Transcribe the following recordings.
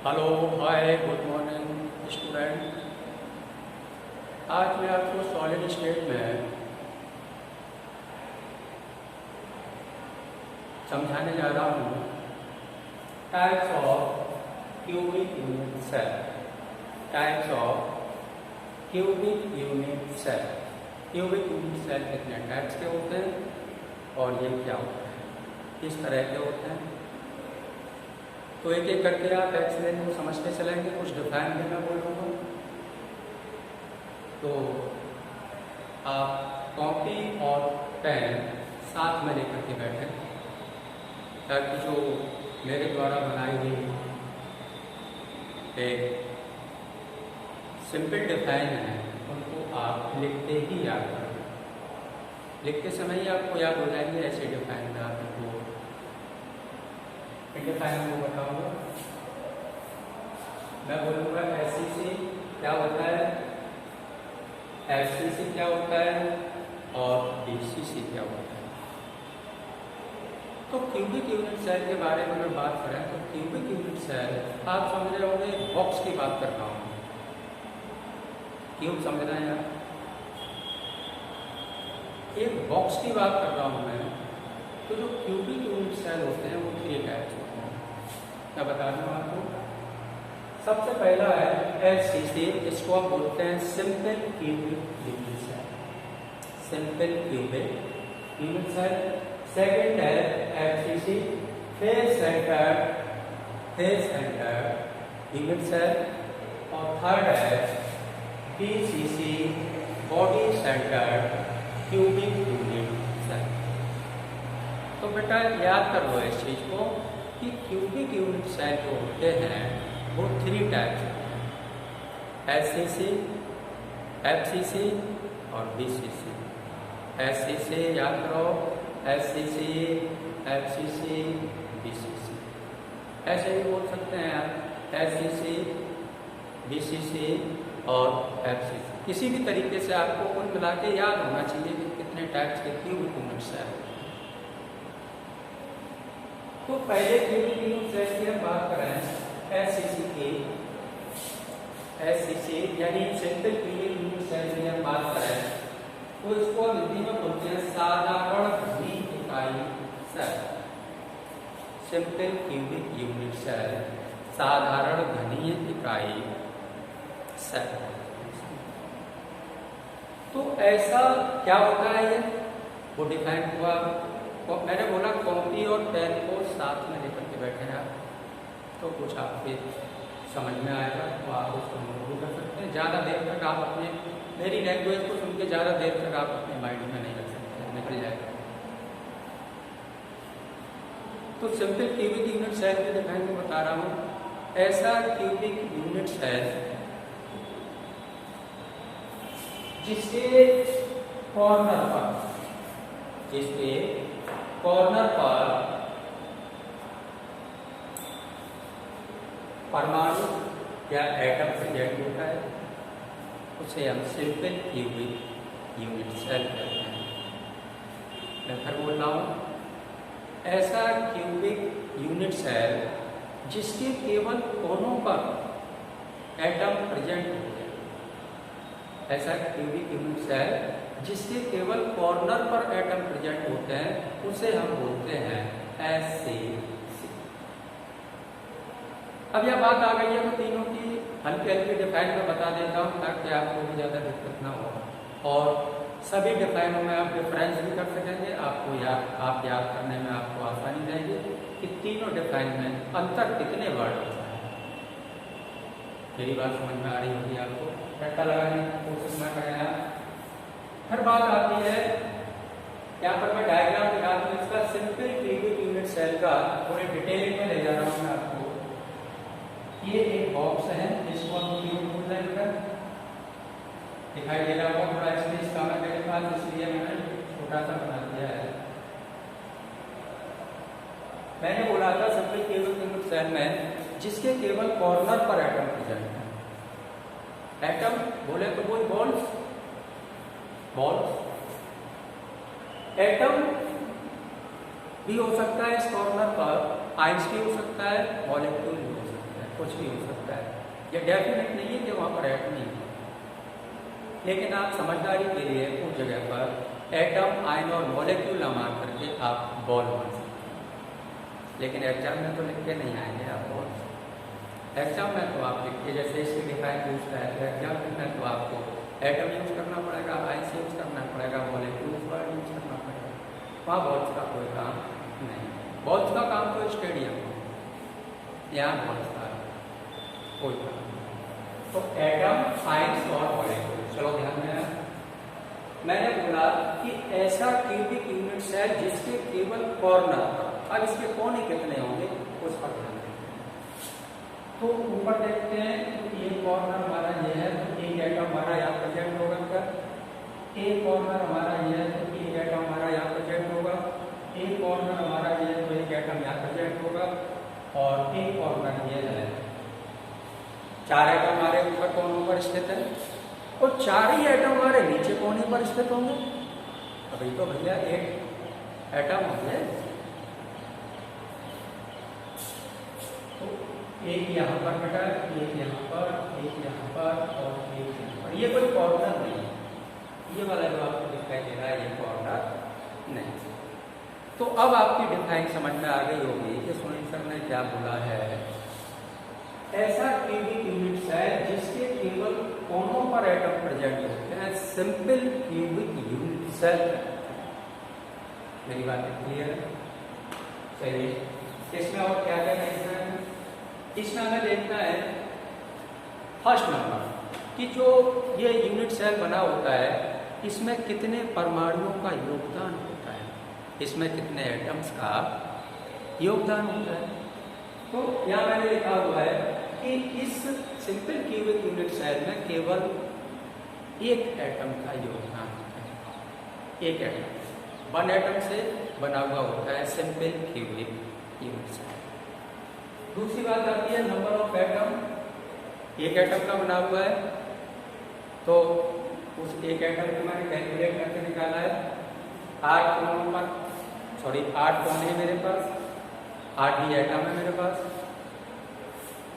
Hello, हाय, good morning student. आज मैं आपको सॉलिड स्टेट में समझाने जा रहा हूँ types of cubic unit cell. Types of cubic unit cell. Cubic unit cell कितने टाइप्स के होते हैं और ये क्या होता है, किस तरह के होते हैं। तो एक एक करके आप एक्सप्लेन को समझते चलेंगे। कुछ डिफाइन भी मैं बोलूँगा, तो आप कॉपी और पेन साथ में लेकर के बैठे, ताकि जो मेरे द्वारा बनाई हुई एक सिंपल डिफाइन है उनको आप लिखते ही याद करें। लिखते समय ही आपको याद हो जाएंगे। ऐसे डिफाइन में आप इनको डिफाइन को बताऊंगा। मैं बोलूँगा एससीसी क्या होता है, एफसीसी क्या होता है और बीसीसी क्या होता है। तो क्यूबिक यूनिट सेल के बारे में अगर बात करें तो क्यूबिक यूनिट सेल आप समझ रहे होंगे, बॉक्स की बात कर रहा हूँ। क्यूब समझ रहे हैं आप, एक बॉक्स की बात कर रहा हूँ मैं। तो जो क्यूबिक यूनिट सेल होते हैं वो 3 टाइप्स होते हैं। मैं बता दूँ आपको। सबसे पहला है एससीसी, इसको आप बोलते हैं simple cubic unit cell. Simple cubic unit cell. Second है FCC, face centred unit cell. और थर्ड है BCC, body centred cubic unit cell. तो बेटा याद कर लो इस चीज को कि क्यूबिक यूनिट सेल जो होते हैं वो 3 टाइप्स हैं, एससीसी, एफसीसी और बीसीसी। एससीसी याद करो, एससीसी, एफसीसी, बीसीसी। ऐसे भी बोल सकते हैं आप, एससीसी, बीसीसी और एफसीसी। किसी भी तरीके से आपको कुल मिला के याद होना चाहिए कि कितने टाइप्स के क्यूबिक यूनिट सेल हैं। तो पहले क्यूबिक यूनिट सेल की हम बात करें एससीसी की। एससीसी यानी सिंपल क्यूबिक यूनिट सेल की हम बात करें तो इसको हिंदी में बोलते हैं साधारण घनी इकाई cell. Simple cubic unit cell, साधारण घनी इकाई सेल। तो ऐसा क्या होता है ये, वो डिफाइन हुआ। तो मैंने बोला कॉपी और पेन को साथ में लेकर के बैठे हैं आप, तो कुछ आपके समझ में आएगा तो आप उसको नोट भी कर सकते हैं। ज़्यादा देर तक आप अपने मेरी लैंग्वेज को सुन के ज़्यादा देर तक आप अपने माइंड में नहीं रख सकते, निकल जाएगा। तो सिंपल क्यूबिक यूनिट सेल के डिफाइन में बता रहा हूँ। ऐसा क्यूबिक यूनिट सेल जिसके कॉर्नर पर परमाणु या एटम प्रेजेंट होता है, उसे हम सिंपल क्यूबिक यूनिट सेल कहते हैं। मैं फिर बोल रहा हूँ, ऐसा क्यूबिक यूनिट सेल जिसके केवल कोनों पर एटम प्रेजेंट होते हैं। ऐसा क्यूबिक यूनिट सेल जिसके केवल कॉर्नर पर एटम प्रेजेंट होते हैं उसे हम बोलते हैं एससीसी। अब यह बात आ गई है तो तीनों की हल्के हल्के डिफाइन में बता देता हूँ ताकि आपको भी ज़्यादा दिक्कत ना हो और सभी डिफाइनों में आप डिफरेंस भी कर सकेंगे। आपको आप याद करने में आपको आसानी रहेगी कि तीनों डिफाइन में अंतर कितने वर्ड होता है। मेरी बात समझ में आ रही होगी आपको, रट्टा लगाने की कोशिश न करें आप। हर बात आती है, यहाँ पर मैं डायग्राम दिखा दूँ इसका सिंपल क्यूबिक यूनिट सेल का, पूरे डिटेलिंग में ले जा रहा हूँ मैं आपको। ये एक बॉक्स है जिसको हम क्यूब बोल रहे हैं, दिखाई दे रहा होगा। थोड़ा स्पेस कम है मेरे पास, इसलिए मैंने छोटा सा बना दिया है। मैंने बोला था सिंपल क्यूबिक यूनिट सेल में जिसके केवल कॉर्नर पर एटम प्रेजेंट है। एटम बोले तो वो बॉन्ड्स एटम भी हो सकता है इस कॉर्नर पर, आइंस भी हो सकता है, मॉलिक्यूल भी हो सकता है। कुछ भी हो सकता है, ये डेफिनेट नहीं है कि वहाँ पर एटम नहीं है। लेकिन आप समझदारी के लिए उस जगह पर एटम, आयन और मॉलिक्यूल ना मान करके आप बॉल मान सकते हैं। लेकिन एग्जाम में तो लिख के नहीं आएंगे आप बॉल। एग्जाम में तो आप लिख के, जैसे इसकी डिफाइन पूछता है तो एग्जाम में तो आपको एटम यूज करना पड़ेगा, आयन यूज करना पड़ेगा, मॉलिक्यूल्स वर्ड यूज करना पड़ेगा। वहाँ बॉल्स का कोई काम नहीं। बॉल्स का काम तो स्टेडियम में, यहाँ बॉल्स का कोई काम नहीं। तो एटम, आयंस और मॉलिक्यूल, चलो ध्यान में, मैंने बोला कि ऐसा क्यूबिक यूनिट सेल जिसके केवल कॉर्नर, अब इसके कोने कितने होंगे उस पर ध्यान दें। तो ऊपर देखते हैं, तो ये कॉर्नर हमारा ये है, तो एक एटम हमारा यहाँ प्रेजेंट होगा सर। एक कॉर्नर हमारा ये है, तो एक एटम हमारा यहाँ प्रेजेंट होगा। एक कॉर्नर हमारा ये है, तो एक एटम यहाँ प्रेजेंट होगा। और एक कॉर्नर ये है, चार एटम हमारे ऊपर कोनों पर स्थित है और चार ही एटम हमारे नीचे कोने पर स्थित होंगे। अभी तो भैया एक एटम हो गए, तो एक यहाँ पर बेटा, एक यहाँ पर, एक यहाँ पर और एक यहाँ पर। ये कोई कॉर्नर नहीं है, ये वाला जो आपको दिखाई दे रहा है ये कॉर्नर नहीं। तो अब आपकी डिफाइन समझ में आ गई होगी कि सुनील सर ने क्या बोला है। ऐसा क्यूबिक यूनिट सेल जिसके केवल कोनों पर एटम प्रेजेंट होते हैं, सिंपल क्यूबिक यूनिट सेल। मेरी बात क्लियर है? चलिए इसमें और क्या क्या देखना है। इसमें हमें देखना है फर्स्ट नंबर कि जो ये यूनिट सेल बना होता है इसमें कितने परमाणुओं का योगदान होता है, इसमें कितने एटम्स का योगदान होता है। तो यहाँ मैंने लिखा हुआ है कि इस सिंपल क्यूबिक यूनिट सेल में केवल एक एटम का योगदान होता है। एक एटम, वन एटम से बना हुआ होता है सिंपल क्यूबिक यूनिट सेल। दूसरी बात आती है नंबर ऑफ एटम। एक एटम का बना हुआ है, तो उस एक एटम को मैंने कैलकुलेट करके निकाला है। 8 कोनों पर, 8 कोने हैं मेरे पास, 8 ही एटम है मेरे पास।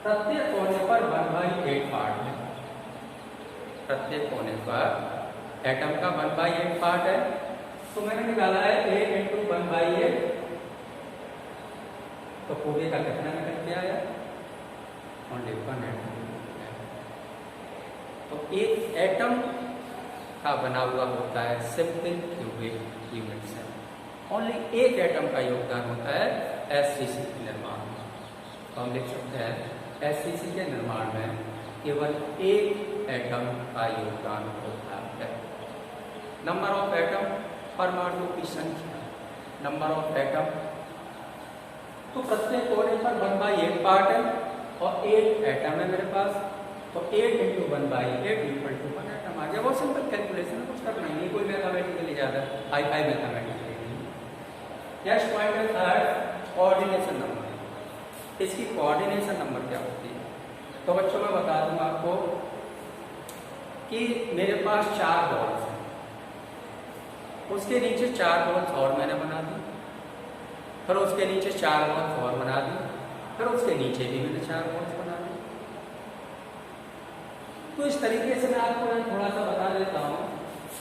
प्रत्येक कोने पर 1/8 पार्ट है। प्रत्येक कोने पर एटम का 1/8 पार्ट है। तो मैंने निकाला है 8 × 1/8, तो पूरे का कितना निकल के आया? Only 1 atom. तो एक एटम का बना हुआ होता है simple cubic unit cell. Only एक एटम का योगदान होता है एससीसी के निर्माण में। तो हम लिख सकते हैं एससीसी के निर्माण में केवल एक एटम का योगदान होता है। नंबर ऑफ एटम, परमाणुओं की संख्या, नंबर ऑफ एटम, तो प्रत्येक कोने पर 1/8 पार्ट है और 8 एटम है मेरे पास। तो 8 × 1/8 = 1 एटम आ गया। बहुत सिंपल कैलकुलेशन है, कुछ करना नहीं, कोई मैथमेटिकली ज़्यादा हाई मैथमेटिकली नहीं। नेक्स्ट पॉइंट है थर्ड, कोऑर्डिनेशन नंबर। इसकी कोऑर्डिनेशन नंबर क्या होती है? तो बच्चों मैं बता दूं आपको कि मेरे पास 4 बॉल्स हैं, उसके नीचे 4 बॉल्स और मैंने बना दी, फिर उसके नीचे 4 बॉल्स और बना दी, फिर उसके नीचे भी मैंने 4 बॉल्स बना दी। तो इस तरीके से मैं आपको थोड़ा सा बता देता हूँ।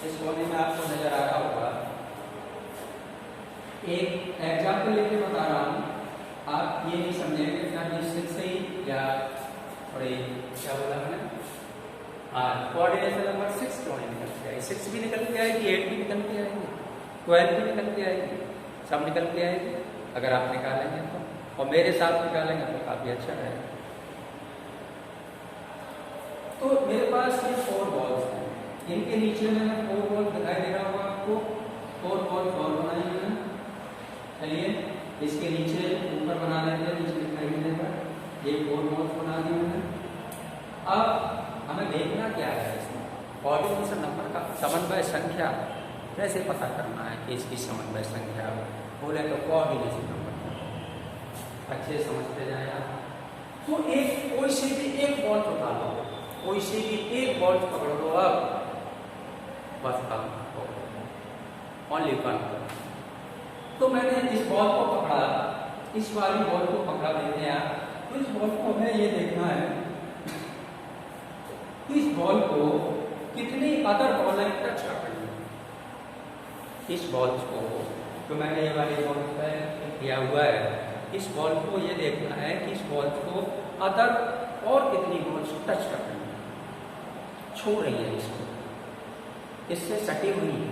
इस कोने में आपको नजर आ रहा होगा, एक एग्जाम्पल लेके बता रहा हूँ, आप ये नहीं समझेंगे इतना डिस्टेंस से ही या थोड़े क्या बोला मैंने, कोऑर्डिनेशन नंबर 6 क्यों नहीं निकल के आएगी? 6 भी निकल के आएगी, 8 भी निकल के आएगी, 12 भी निकल के आएगी, सब निकल के आएगी अगर आप निकालेंगे तो, और मेरे साथ निकालेंगे तो काफी अच्छा रहेगा। तो मेरे पास ये 4 बॉल्स हैं, इनके नीचे मैंने 4 बॉल दिखाई दे रहा होगा आपको, 4 बॉल और बनाई मैंने। चलिए इसके नीचे ऊपर बना लेते हैं, नीचे दिखाई देने पर ये 4 बॉल्स बना दी मैंने। अब हमें देखना क्या है, इसमें कोऑर्डिनेशन नंबर का समन्वय संख्या कैसे पता करना है कि इसकी समन्वय संख्या बोले तो कोऑर्डिनेशन नंबर अच्छे समझते जाए आप। तो एक कोई से भी एक बॉल उठा लो, कोई से भी एक बॉल पकड़ लो, अब बस काम ओनली वन। तो मैंने इस बॉल को पकड़ा, इस वाली बॉल को पकड़ा देते हैं आप, तो तो इस बॉल को हमें ये देखना है कि इस बॉल को कितनी अदर बॉल लाइन टच कर रही है। इस बॉल को जो मैंने ये वाली बॉल किया हुआ है, इस बॉल को ये देखना है कि इस बॉल को अदर और कितनी बॉल्स टच कर रही है, छू रही है, इसको इससे सटी हुई है,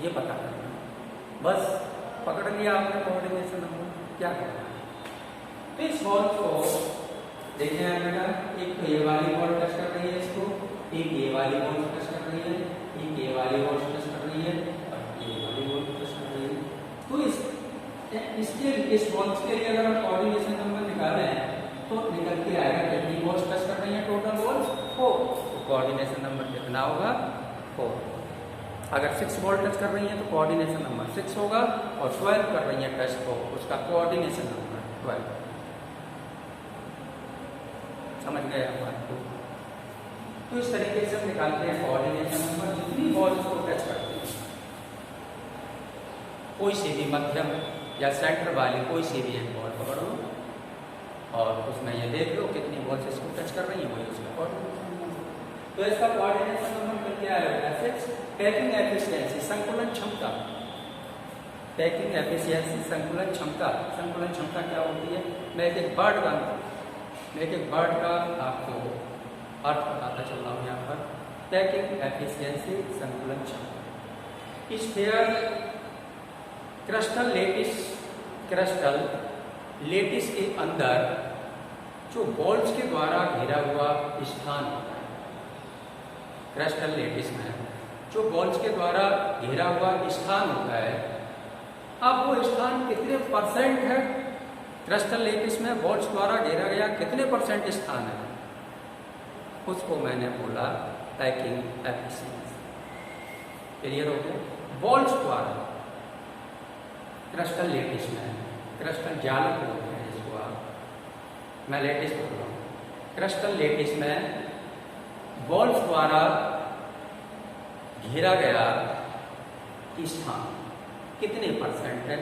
ये पता करना। बस पकड़ लिया आपने कोऑर्डिनेशन नंबर, क्या करना है। तो इस बॉल को देखिए बेटा, एक तो ये वाली बॉल टच कर रही है इसको, एक ये वाली बॉल टच कर रही है, एक ये वाली बॉल टच कर रही है और ये वाली बॉल टच कर रही है। तो इस बॉल्स के लिए अगर हम कोऑर्डिनेशन नंबर निकालें तो निकल के आएगा कितनी बॉल्स टच कर रही है, टोटल बॉल्स 4। तो कोऑर्डिनेशन नंबर कितना होगा, 4। अगर 6 बॉल टच कर रही है तो कोऑर्डिनेशन नंबर 6 होगा, और 12 कर रही है टच तो उसका कोऑर्डिनेशन नंबर 12। समझ गए आप बात को। तो इस तरीके से हम निकालते हैं कोऑर्डिनेशन नंबर जितनी बॉल्स को टच करते हैं। कोई सी भी मध्यम या सेंटर वाली कोई सी भी एक बॉल पकड़ो और उसमें ये देख लो कितनी बॉल्स इसको टच कर रही है, वही उसका कोऑर्डिनेशन नंबर। तो इसका कोऑर्डिनेशन नंबर क्या है, 6। टैकिंग एफिशिएंसी, संकुलन क्षमता। टैकिंग एफिशिएंसी संकुलन क्षमता। संकुलन क्षमता क्या होती है, मैं एक वर्ड का आपको अर्थ बताता चल रहा हूँ यहाँ पर। टैकिंग एफिशिएंसी संकुलन क्षमता। स्फीयर क्रिस्टल लेटिस के अंदर जो बॉल्स के द्वारा घिरा हुआ स्थान होता है, क्रिस्टल लेटिस में जो बॉल्स के द्वारा घिरा हुआ स्थान होता है, अब वो स्थान कितने परसेंट है, क्रिस्टल लेटिस में बॉल्स द्वारा घेरा गया कितने परसेंट स्थान है, उसको मैंने बोला टैकिंग एफिशिएंसी। क्लियर हो गया। बॉल्स द्वारा क्रिस्टल लेटिस में, क्रिस्टल जाल बोलते हैं जिसको आप, मैं लेटिस बोल रहा हूँ, क्रिस्टल लेटिस में बॉल्स द्वारा घेरा गया स्थान कितने परसेंट है,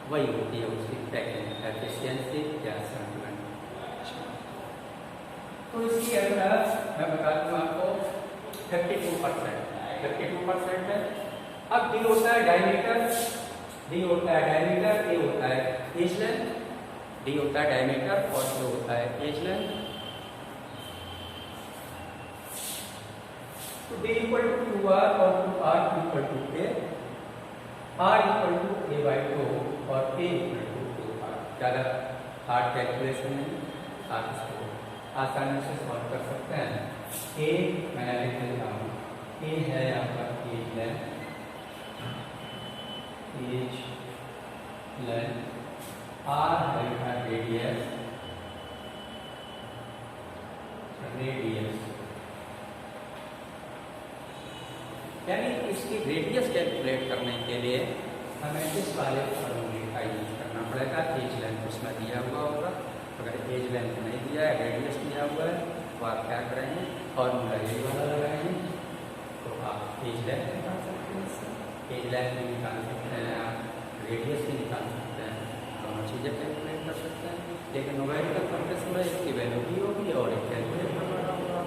वही होती है उसकी टैकिंग एफिशिएंसी या संकुलन। तो इसकी अगर मैं बता दूँ आपको 52% है। अब डी होता है डायमीटर, डी होता है डायमीटर, ए होता है एज लेंथ, डी होता है डायमीटर और ए होता है एज लेंथ। तो डी इक्वल टू 2r और 2r equal to a, r equal to a/2 और a इक्वल टू 2r। ज़्यादा हार्ड कैलकुलेशन नहीं, आप इसको आसानी से सॉल्व कर सकते हैं। a मैं लिख देता हूँ, a है यहाँ पर एज लेंथ, r है रेडियस, यानी इसकी रेडियस कैलकुलेट करने के लिए हमें इस वाले फॉर्मूले का यूज करना पड़ेगा। एज लेंथ उसमें दिया हुआ होगा, अगर एज लेंथ नहीं दिया है, रेडियस दिया हुआ है, तो आप क्या करेंगे, फॉर्मूला ये वाला लगाएंगे, तो आप एज लेंथ निकाल सकते हैं, एज लेंथ भी निकाल सकते हैं, आप रेडियस भी निकाल सकते हैं, दोनों चीज़ें कैलकुलेट कर सकते हैं। लेकिन न्यूमेरिकल कंटेस्ट में इसकी वैल्यू भी होगी और एक कैलकुलेट करना होगा।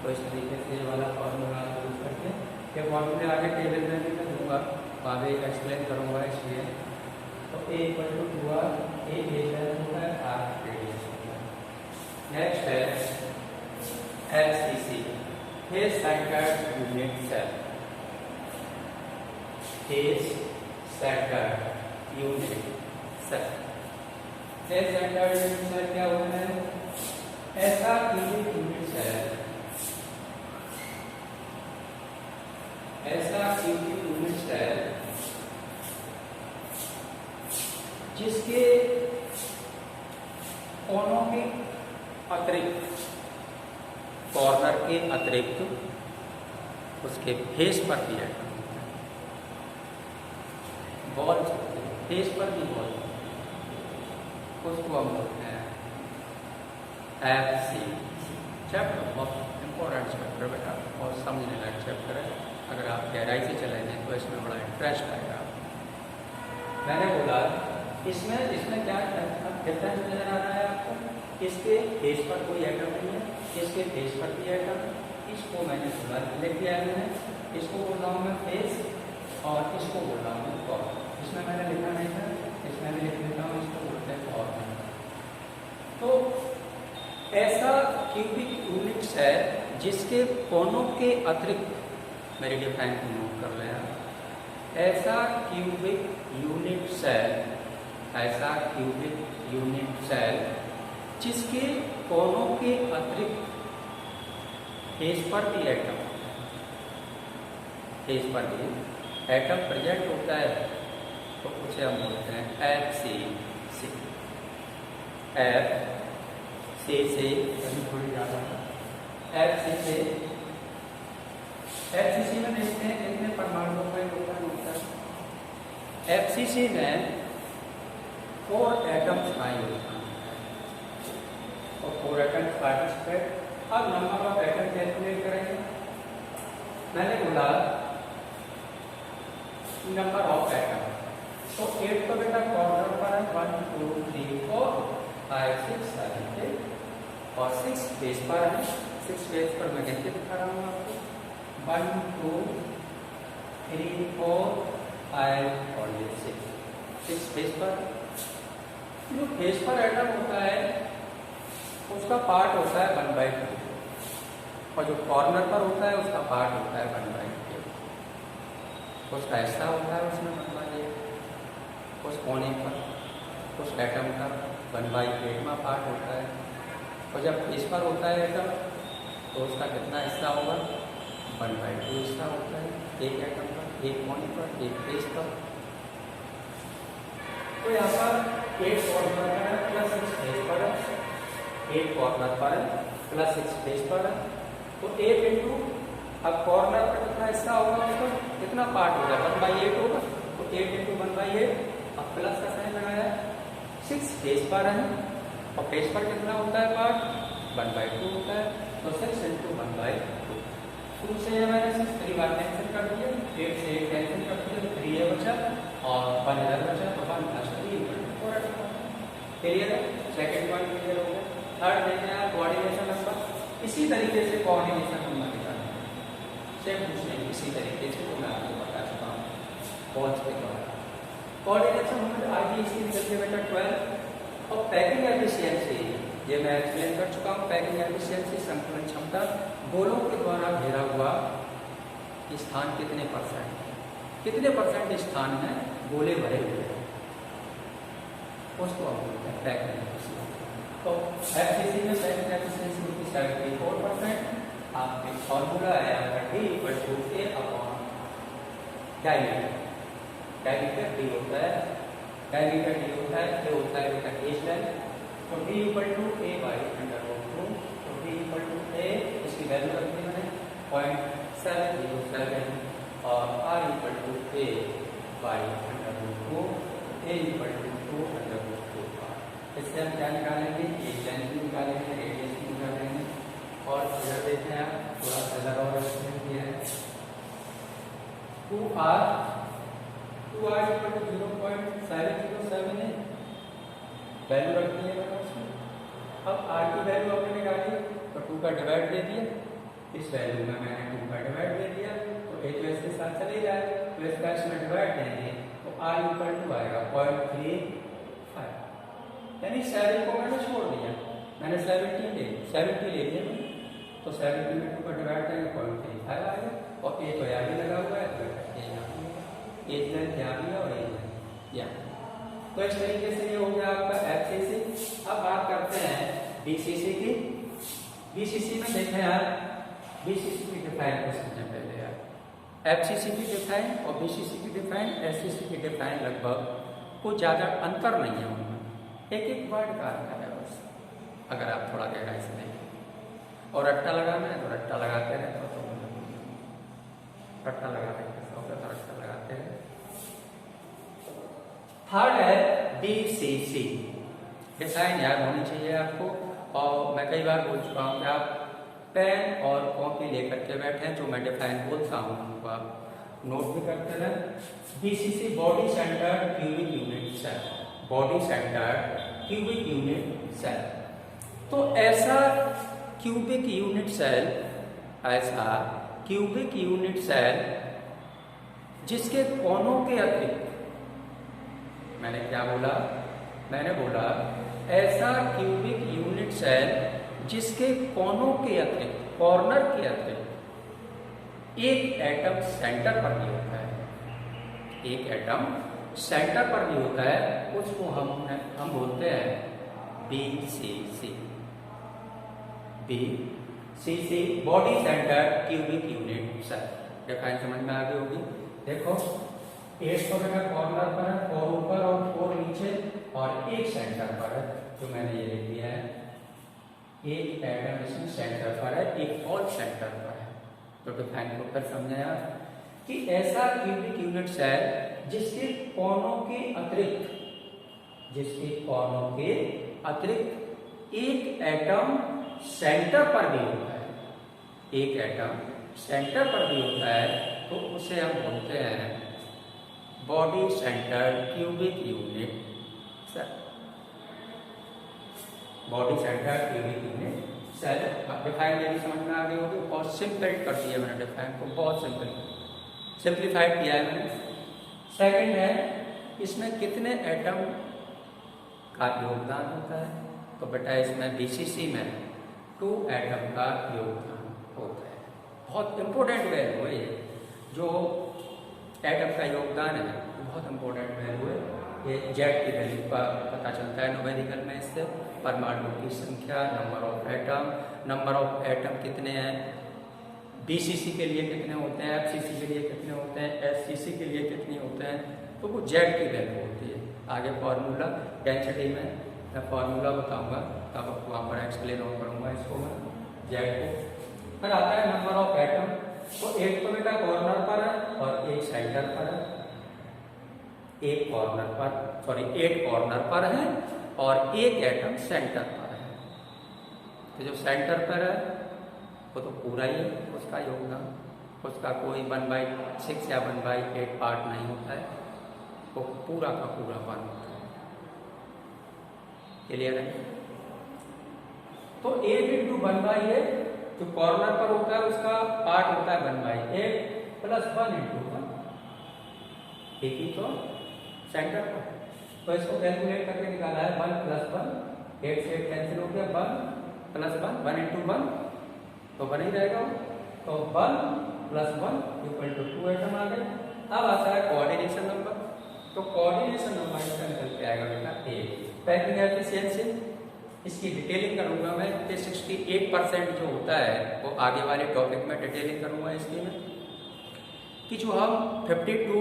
तो इस तरीके से ये वाला फॉर्मूला यूज करके ये फॉर्मूले आगे टेबल में भी मैं दूंगा, वहाँ भी एक्सप्लेन करूँगा इसलिए। तो a equal to 2r, a edge length होता है, r रेडियस होता है। नेक्स्ट है FCC, face centred unit cell. Face centred unit cell, face centred unit cell क्या होता है, ऐसा क्यूबिक यूनिट सेल, ऐसा क्यूबिक यूनिट सेल जिसके कोनों के अतिरिक्त, कॉर्नर के अतिरिक्त उसके फेस पर भी है बॉल, फेस पर भी बॉल, उसको हम बोलते हैं FC। चैप्टर बहुत इंपॉर्टेंट चैप्टर बेटा, और समझने लायक चैप्टर है, अगर आप गहराई से चलेंगे तो इसमें बड़ा इंटरेस्ट आएगा। मैंने बोला इसमें क्या डिफरेंस नजर आ रहा है आपको? इसके फेस पर कोई एटम नहीं है, इसके फेस पर भी एटम, इसको मैंने थोड़ा लिख दिया है, इसको बोल रहा हूँ मैं फेस और इसको बोल रहा हूँ कॉर्नर। इसमें मैंने लिखा नहीं था, इसमें भी लिख देता हूँ, इसको बोलते हैं कॉर्नर। तो ऐसा क्यूबिक यूनिट्स है जिसके कोनों के अतिरिक्त, मेरी डिफाइन को नोट कर लेना, ऐसा क्यूबिक यूनिट सेल, ऐसा क्यूबिक यूनिट सेल जिसके कोनों के अतिरिक्त फेस पर भी एटम, फेस पर भी एटम प्रेजेंट होता है, तो उसे हम बोलते हैं FCC। FCC थोड़ी ज़्यादा FCC में देखते हैं कितने परमाणुओं का योगदान होता है। FCC में 4 एटम्स का योगदान और 4 एटम्स पार्टिसिपेट। अब नंबर ऑफ एटम कैलकुलेट करेंगे। मैंने बोला नंबर ऑफ एटम, तो 8 तो बेटा कॉर्नर पर है, 1 2 3 4 5 6 7 8 और 6 फेस पर है। 6 फेस पर मैं कैसे दिखा रहा हूँ आपको, 1 2 3 4 5 और ये 6 फेस पर। जो फेस पर एटम होता है उसका पार्ट होता है 1/2 और जो कॉर्नर पर होता है उसका पार्ट होता है 1/8। उसका हिस्सा होता है उसमें 1/8, उस कोने पर उस एटम का 1/8वां पार्ट होता है। और जब फेस पर होता है एटम तो उसका कितना हिस्सा होगा, 1/2 हिस्सा होता है एक एटम पर, एक कोने पर, एक फेस पर। तो यहाँ पर 8 कॉर्नर पर है प्लस 6 फेस पर है, 8 कॉर्नर पर है प्लस 6 फेस पर है। तो 8 इंटू, अब कॉर्नर पर कितना हिस्सा होगा, उसका कितना पार्ट होगा, 1/8 होगा। तो 8 इंटू 1/8, अब प्लस का साइन लगाया, 6 फेस पर है और फेस पर कितना होता है पार्ट, 1/2 होता है। तो 6 इंटू 1/2, 2 से मैंने 6 3 बार कैंसिल कर दिया, 8 से 8 कैंसिल कर दिया, तो 3 ये बचा और 1 इधर बचा, तो 1 + 3 4। क्लियर है? सेकेंड वन क्लियर हो गया। थर्ड देखते हैं कोऑर्डिनेशन नंबर। इसी तरीके से कोऑर्डिनेशन नंबर निकालना है, सेम कुछ नहीं, इसी तरीके से मैं आपको बता चुका हूँ बहुत के द्वारा। कोऑर्डिनेशन नंबर आगे इसकी निकलती है बेटा 12। और पैकिंग एफिशिएंसी, ये मैं एक्सप्लेन कर चुका हूँ। पैकिंग एफिशिएंसी संकलन क्षमता, गोलों के द्वारा घेरा हुआ स्थान कितने %, कितने % स्थान में गोले भरे हुए हैं, उसको हम बोलते हैं पैकिंग एफिशिएंसी। तो FCC में पैकिंग एफिशिएंसी होती है 74%। आपके फॉर्मूला है आपका D = A/, diameter, diameter D होता है, डायमीटर D होता है, A होता है बेटा केज लेंथ। तो D = A/√2, तो D = A, इसकी वैल्यू रखनी है 0.707 और R = A/√2, A = 2√2। इससे हम क्या निकालेंगे, एक लेंथ भी निकालेंगे, रेडियस भी निकालेंगे। और इधर देखें आप, थोड़ा सा इधर और एक्सप्लेन किया है, 2R = 0.707 है, वैल्यू रखनी है उसमें। अब R की वैल्यू आपने निकाली तो 2 का डिवाइड दे दिया, इस वैल्यू में मैंने 2 का डिवाइड दे दिया, तो एक तो इसके साथ चले जाए, तो इसका इसमें डिवाइड देंगे तो R = आएगा 0.35, यानी 7 को मैंने छोड़ दिया, मैंने 70 ले लिया, तो 70 में 2 का डिवाइड देंगे 0.35 आएगा। और ए तो यहाँ भी लगा हुआ है, तो एक लेंथ यहाँ भी है और एक लेंथ यहाँ। तो इस तरीके से ये हो गया आपका FCC। अब बात करते हैं BCC की। BCC में देखें यार, BCC की डिफाइन को समझें पहले यार। FCC की डिफाइन और BCC की डिफाइन, SCC की डिफाइन लगभग कुछ ज़्यादा अंतर नहीं है उनमें, एक वर्ड का अंतर है बस। अगर आप थोड़ा गहराई से देखें और रट्टा लगाना है तो रट्टा लगाते रहे, तो रट्टा लगाते हैं, रट्टा लगाते हैं। थर्ड है BCC, डिफाइन याद होनी चाहिए आपको। और मैं कई बार बोल चुका हूँ कि आप पेन और कॉपी लेकर के बैठे, जो मैं डिफाइन बोलता हूँ उनको आप नोट भी करते रहें। BCC body centred cubic unit cell, body centred cubic unit cell. तो ऐसा क्यूबिक यूनिट सेल जिसके कोनों के अतिरिक्त, मैंने क्या बोला, मैंने बोला ऐसा क्यूबिक यूनिट सेल जिसके कोनों के अतिरिक्त, कॉर्नर के अतिरिक्त एक एटम सेंटर पर भी होता है, एक एटम सेंटर पर भी होता है, उसको हम बोलते हैं BCC, body centre cubic unit cell. Define समझ में आ गई होगी। देखो 8 तो बेटा कॉर्नर पर है, 4 ऊपर और 4 नीचे, और एक सेंटर पर है, जो मैंने ये लिख दिया है, एक एटम इसमें सेंटर पर है, एक और सेंटर पर है। तो डिफाइन को कर समझाया कि ऐसा क्यूबिक यूनिट सेल जिसके कोनों के अतिरिक्त एक एटम सेंटर पर भी होता है, एक एटम सेंटर पर भी होता है, तो उसे हम बोलते हैं body centre cubic unit cell, body centre cubic unit cell. Define मेरी समझ में आ गई होगी। और सिंपल कर दिया मैंने डिफाइन को, बहुत सिंप्लीफाइड किया है मैंने। सेकंड है, इसमें कितने एटम का योगदान होता है, तो बेटा इसमें BCC में 2 एटम का योगदान होता है। बहुत इंपॉर्टेंट वैल्यू है ये, जो एटम का योगदान है बहुत इंपॉर्टेंट वैल्यू है। ये जेड की वैल्यू का पता चलता है न्यूमेरिकल में, इससे परमाणु की संख्या, नंबर ऑफ एटम कितने हैं, BCC के लिए कितने होते हैं, FCC के लिए कितने होते हैं, SCC के लिए कितने होते हैं, तो वो जेड की वैल्यू होती है। आगे फॉर्मूला डेंसिटी में मैं फॉर्मूला बताऊंगा, तब वहाँ पर एक्सप्लेन और करूँगा इसको मैं जेड को। फिर आता है नंबर ऑफ एटम, तो एक तो बेटा कॉर्नर पर है और एक सेंटर पर है, एक कॉर्नर पर है और एक एटम सेंटर पर है। तो जो सेंटर पर है वो तो पूरा ही है, उसका योगदान, उसका कोई 1/6 या 1/8 पार्ट नहीं होता है, वो पूरा का पूरा पार्ट होता है। क्लियर है? तो 8 × 1/8 जो कॉर्नर पर होता है उसका पार्ट होता है 1/8 + 1 × 1, एक ही तो सेंटर पर। तो इसको कैलकुलेट करके निकाला है 1 + 1, 8 से 8 कैंसिल हो गया, 1 + 1, 1 × 1 तो बन ही रहेगा। तो 1 + 1 = 2 एटम आ गए। अब आता है कोऑर्डिनेशन नंबर, तो कोऑर्डिनेशन नंबर इसका निकल के आएगा बेटा 8। पैकिंग एफिशिएंसी, इसकी डिटेलिंग करूंगा मैं कि 68% जो होता है वो आगे वाले टॉपिक में डिटेलिंग करूंगा इसकी में, कि जो हम 52